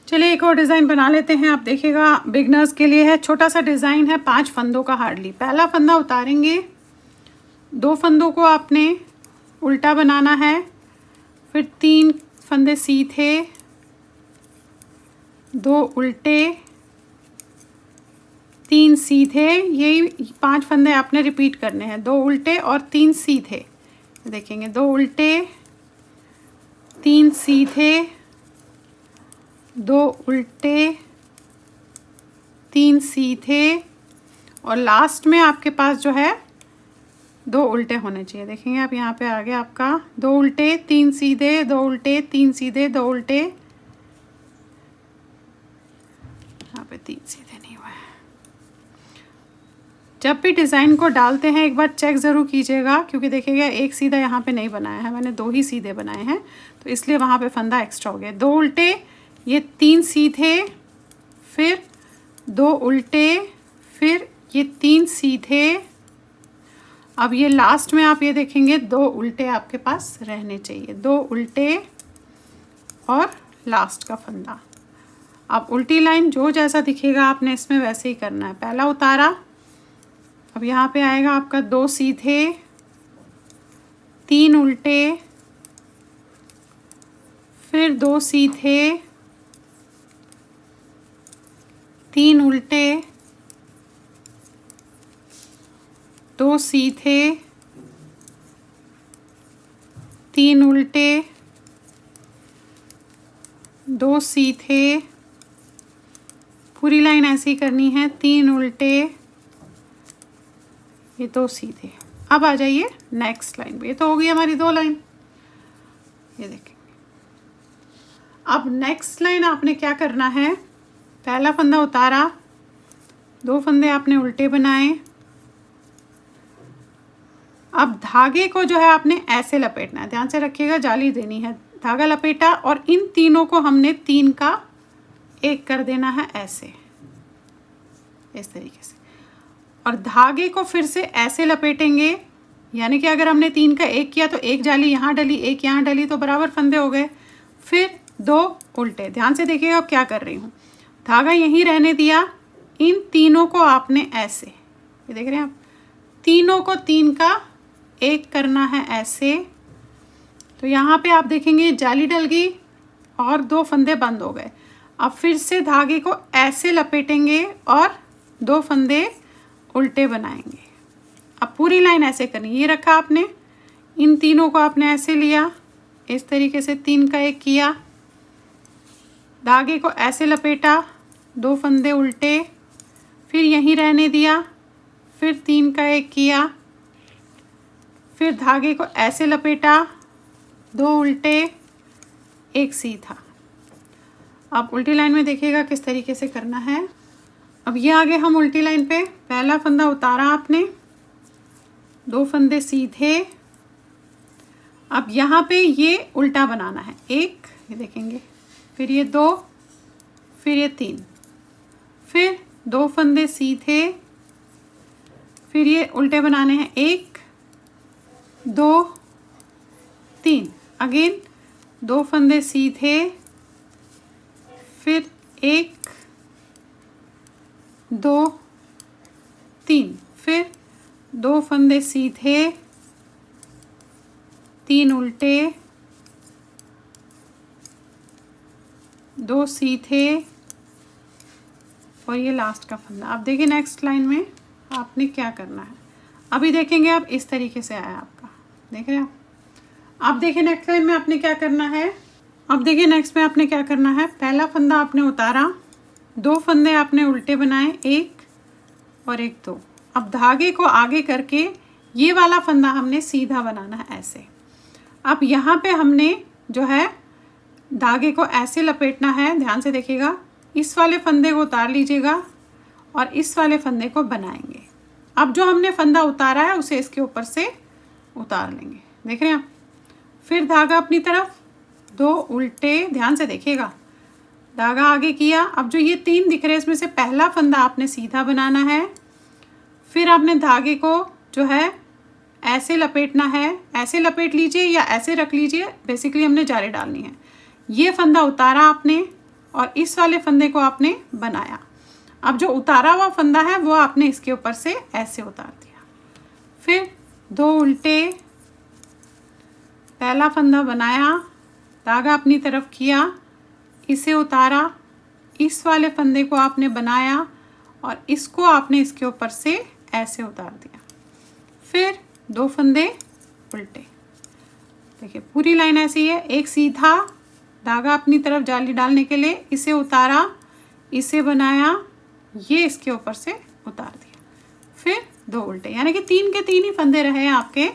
चलिए एक और डिज़ाइन बना लेते हैं। आप देखिएगा बिगनर्स के लिए है, छोटा सा डिज़ाइन है, 5 फंदों का हार्डली। पहला फंदा उतारेंगे, 2 फंदों को आपने उल्टा बनाना है, फिर 3 फंदे सीधे, 2 उल्टे, 3 सीधे। यही 5 फंदे आपने रिपीट करने हैं, 2 उल्टे और 3 सीधे। देखेंगे 2 उल्टे, 3 सीधे, 2 उल्टे, 3 सीधे और लास्ट में आपके पास जो है 2 उल्टे होने चाहिए। देखेंगे आप यहाँ पे आ गया आपका 2 उल्टे, 3 सीधे, 2 उल्टे, 3 सीधे, 2 उल्टे, यहाँ पे 3 सीधे नहीं हुआ है। जब भी डिज़ाइन को डालते हैं एक बार चेक ज़रूर कीजिएगा, क्योंकि देखिएगा एक सीधा यहाँ पे नहीं बनाया है मैंने, 2 ही सीधे बनाए हैं, तो इसलिए वहाँ पे फंदा एक्स्ट्रा हो गया। 2 उल्टे, ये 3 सीधे, फिर 2 उल्टे, फिर ये 3 सीधे। अब ये लास्ट में आप ये देखेंगे 2 उल्टे आपके पास रहने चाहिए, 2 उल्टे और लास्ट का फंदा। अब उल्टी लाइन जो जैसा दिखेगा आपने इसमें वैसे ही करना है। पहला उतारा, अब यहाँ पे आएगा आपका 2 सीधे, 3 उल्टे, फिर 2 सीधे, 3 उल्टे, 2 सीधे, 3 उल्टे, 2 सीधे। पूरी लाइन ऐसी करनी है, 3 उल्टे, ये 2 सीधे। अब आ जाइए नेक्स्ट लाइन पे। ये तो हो गई हमारी 2 लाइन, ये देखेंगे। अब नेक्स्ट लाइन आपने क्या करना है, पहला फंदा उतारा, 2 फंदे आपने उल्टे बनाए। अब धागे को जो है आपने ऐसे लपेटना है, ध्यान से रखिएगा, जाली देनी है। धागा लपेटा और इन तीनों को हमने 3 का 1 कर देना है ऐसे, इस तरीके से। और धागे को फिर से ऐसे लपेटेंगे, यानी कि अगर हमने 3 का 1 किया तो 1 जाली यहाँ डली, 1 यहाँ डली, तो बराबर फंदे हो गए। फिर 2 उल्टे। ध्यान से देखिएगा अब क्या कर रही हूँ, धागा यहीं रहने दिया, इन तीनों को आपने ऐसे, ये देख रहे हैं आप, तीनों को 3 का 1 करना है ऐसे। तो यहाँ पे आप देखेंगे जाली डल गई और 2 फंदे बंद हो गए। अब फिर से धागे को ऐसे लपेटेंगे और 2 फंदे उल्टे बनाएंगे। अब पूरी लाइन ऐसे करनी, ये रखा आपने, इन तीनों को आपने ऐसे लिया, इस तरीके से 3 का 1 किया, धागे को ऐसे लपेटा, 2 फंदे उल्टे, फिर यहीं रहने दिया, फिर 3 का 1 किया, फिर धागे को ऐसे लपेटा, 2 उल्टे, 1 सीधा। अब उल्टी लाइन में देखिएगा किस तरीके से करना है। अब ये आगे हम उल्टी लाइन पे, पहला फंदा उतारा आपने, 2 फंदे सीधे। अब यहाँ पे ये उल्टा बनाना है, 1, ये देखेंगे, फिर ये 2, फिर ये 3, फिर 2 फंदे सीधे, फिर ये उल्टे बनाने हैं, 1, 2, 3, अगेन 2 फंदे सीधे, फिर 1, 2, 3, फिर 2 फंदे सीधे, 3 उल्टे, 2 सीधे और ये लास्ट का फंदा। अब देखिए नेक्स्ट लाइन में आपने क्या करना है। अभी देखेंगे आप इस तरीके से आया आपका, देख रहे हैं आप। अब देखिए नेक्स्ट लाइन में आपने क्या करना है। अब देखिए नेक्स्ट में आपने क्या करना है, पहला फंदा आपने उतारा, 2 फंदे आपने उल्टे बनाए, 1 और 1 2। अब धागे को आगे करके ये वाला फंदा हमने सीधा बनाना है ऐसे। अब यहाँ पे हमने जो है धागे को ऐसे लपेटना है, ध्यान से देखिएगा, इस वाले फंदे को उतार लीजिएगा और इस वाले फंदे को बनाएंगे। अब जो हमने फंदा उतारा है उसे इसके ऊपर से उतार लेंगे, देख रहे हैं आप। फिर धागा अपनी तरफ, 2 उल्टे, ध्यान से देखिएगा, धागा आगे किया। अब जो ये 3 दिख रहे हैं इसमें से पहला फंदा आपने सीधा बनाना है, फिर आपने धागे को जो है ऐसे लपेटना है, ऐसे लपेट लीजिए या ऐसे रख लीजिए, बेसिकली हमने जाली डालनी है। ये फंदा उतारा आपने और इस वाले फंदे को आपने बनाया। अब जो उतारा हुआ फंदा है वो आपने इसके ऊपर से ऐसे उतार दिया। फिर 2 उल्टे, पहला फंदा बनाया, धागा अपनी तरफ किया, इसे उतारा, इस वाले फंदे को आपने बनाया और इसको आपने इसके ऊपर से ऐसे उतार दिया। फिर 2 फंदे उल्टे। देखिए पूरी लाइन ऐसी है, एक सीधा धागा अपनी तरफ जाली डालने के लिए, इसे उतारा, इसे बनाया, ये इसके ऊपर से उतार दिया। फिर 2 उल्टे, यानी कि 3 के 3 ही फंदे रहे हैं आपके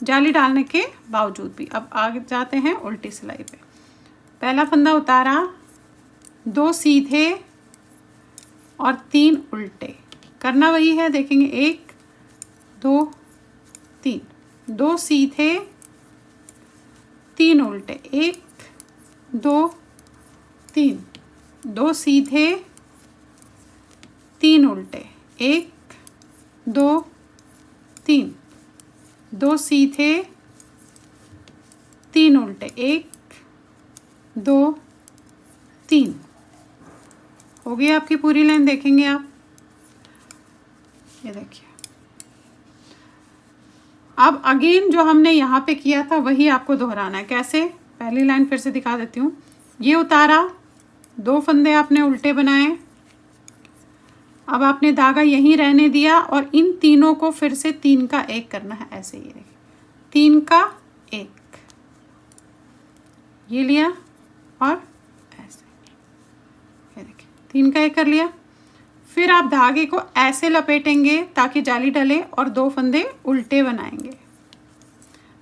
जाली डालने के बावजूद भी। अब आगे जाते हैं उल्टी सिलाई पे। पहला फंदा उतारा, 2 सीधे और 3 उल्टे। करना वही है, देखेंगे 1 2 3, 2 सीधे 3 उल्टे, 1 2 3, 2 सीधे 3 उल्टे, 1 2 3, 2 सीधे 3 उल्टे, 1 2 3। हो गई आपकी पूरी लाइन, देखेंगे आप, ये देखिए। अब अगेन जो हमने यहाँ पे किया था वही आपको दोहराना है। कैसे? पहली लाइन फिर से दिखा देती हूँ। ये उतारा, 2 फंदे आपने उल्टे बनाए, अब आपने धागा यहीं रहने दिया और इन तीनों को फिर से 3 का 1 करना है। ऐसे, ये देखिए 3 का 1, ये लिया और ऐसे, ये देखिए 3 का 1 कर लिया। फिर आप धागे को ऐसे लपेटेंगे ताकि जाली डले और 2 फंदे उल्टे बनाएंगे,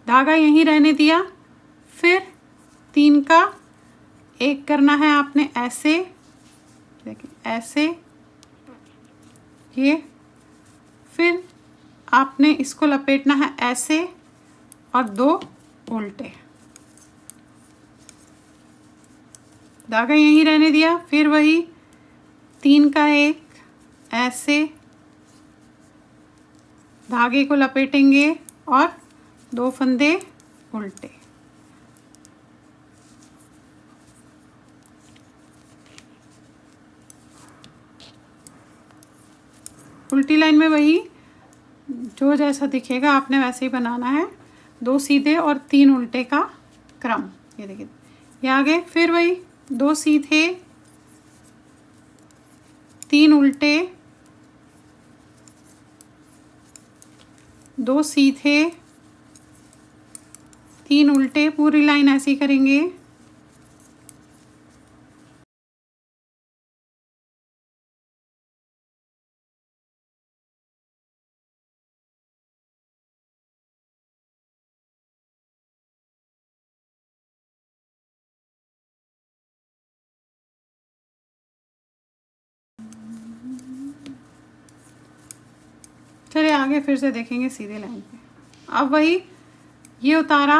धागा यहीं रहने दिया। फिर 3 का 1 करना है आपने, ऐसे देखिए, ऐसे ये। फिर आपने इसको लपेटना है ऐसे और 2 उल्टे, धागा यहीं रहने दिया। फिर वही 3 का 1 ऐसे, धागे को लपेटेंगे और 2 फंदे उल्टे। उल्टी लाइन में वही जो जैसा दिखेगा आपने वैसे ही बनाना है, 2 सीधे और 3 उल्टे का क्रम। ये देखिए, ये आगे। फिर वही 2 सीधे 3 उल्टे, 2 सीधे 3 उल्टे, पूरी लाइन ऐसे ही करेंगे। चलिए आगे फिर से देखेंगे सीधी लाइन पे। अब वही, ये उतारा,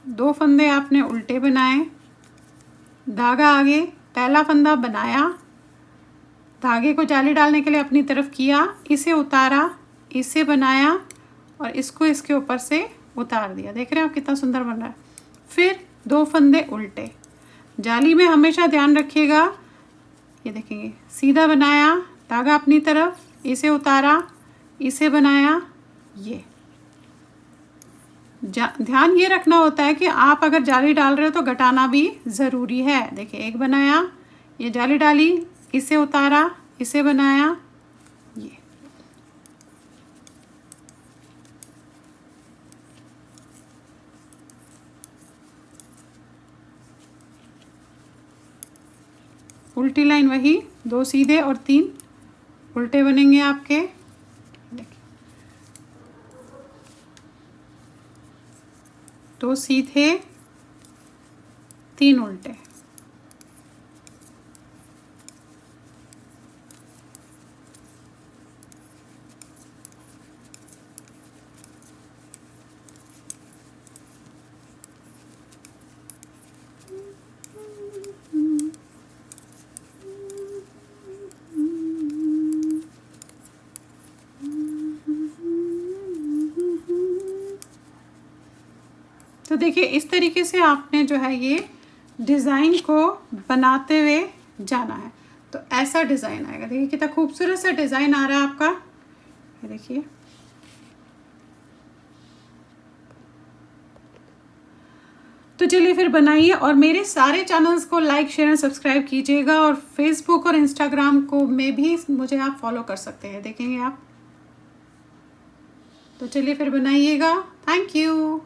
2 फंदे आपने उल्टे बनाए, धागा आगे, पहला फंदा बनाया, धागे को जाली डालने के लिए अपनी तरफ किया, इसे उतारा, इसे बनाया और इसको इसके ऊपर से उतार दिया। देख रहे हैं आप कितना सुंदर बन रहा है। फिर 2 फंदे उल्टे, जाली में हमेशा ध्यान रखिएगा, ये देखेंगे सीधा बनाया, धागा अपनी तरफ, इसे उतारा, इसे बनाया, ये। ध्यान ये रखना होता है कि आप अगर जाली डाल रहे हो तो घटाना भी ज़रूरी है। देखिए 1 बनाया, ये जाली डाली, इसे उतारा, इसे बनाया, ये। उल्टी लाइन वही, 2 सीधे और 3 उल्टे बनेंगे आपके। देखिए 2 सीधे 3 उल्टे, तो देखिए इस तरीके से आपने जो है ये डिज़ाइन को बनाते हुए जाना है। तो ऐसा डिज़ाइन आएगा। देखिए कितना खूबसूरत सा डिज़ाइन आ रहा है आपका, ये देखिए। तो चलिए फिर बनाइए, और मेरे सारे चैनल्स को लाइक शेयर एंड सब्सक्राइब कीजिएगा, और फेसबुक और इंस्टाग्राम को में भी मुझे आप फॉलो कर सकते हैं, देखेंगे आप। तो चलिए फिर बनाइएगा। Thank you.